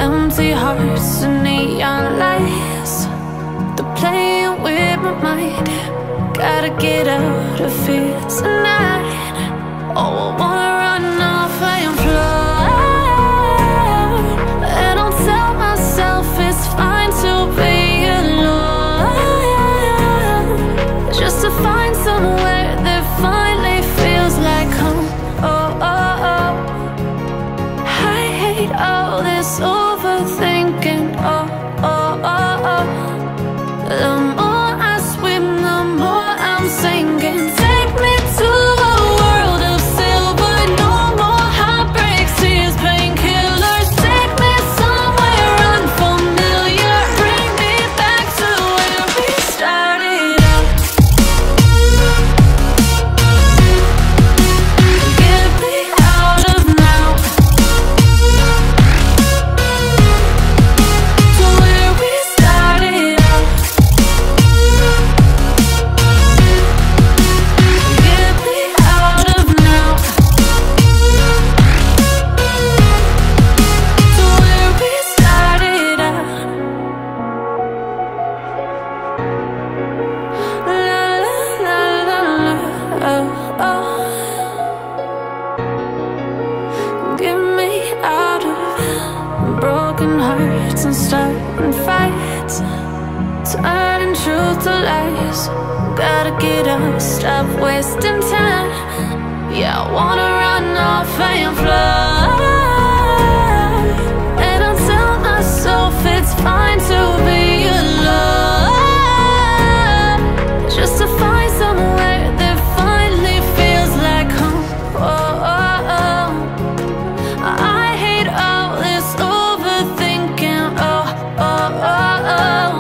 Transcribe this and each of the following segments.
empty hearts and neon lights. They're playing with my mind. Gotta get out of here tonight. Oh, I wanna run off and fly. And I'll tell myself it's fine to be alone, just to find somewhere that finally feels like home. Oh, oh, oh. I hate all this overthinking. Oh, oh, oh, oh. The more I swim, the more I'm sinking. Take me to a world of silver. No more heartbreaks, tears, painkillers. Take me somewhere unfamiliar. Bring me back to where we started out. Get me out of now, to where we started out. Get me out of now, to where we started out. La la la la la, oh, oh. Get me out of broken hearts and starting fights, turning truth to lies. Gotta get up, stop wasting time. Yeah, I wanna run off and fly. And I'll tell myself it's fine to be alone, just to find somewhere that finally feels like home. Oh, oh, oh. I hate all this overthinking. Oh, oh, oh, oh.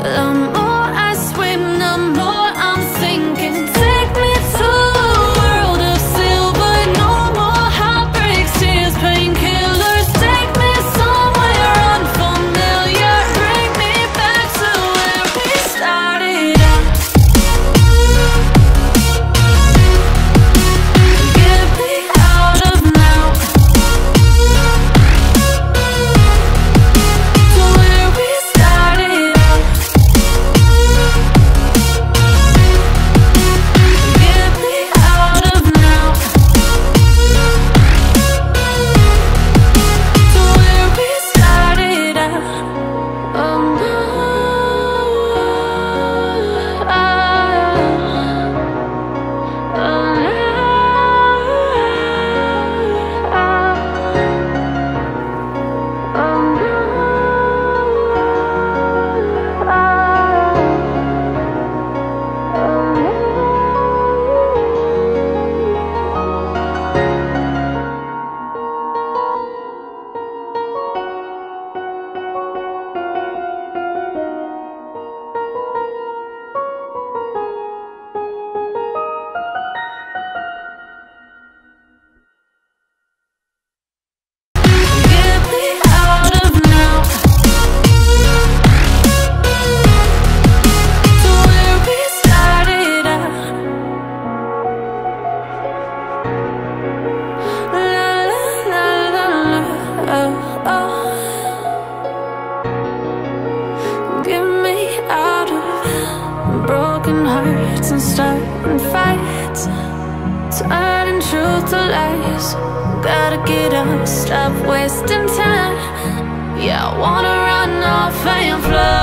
The more I swim, the more I'm sinking. Take me to a world of silver. No more heartbreaks, tears, painkillers. Take me somewhere unfamiliar. Bring me back to where we started out. Get me out of now, to where we started out. Get me out of now, to where we started out. Oh no, oh Get me out of now, to where we started out. La la la la la, oh, oh. Get me out of broken hearts and starting fights, turning truth to lies. Gotta get up, stop wasting time. Yeah, I wanna run off and fly.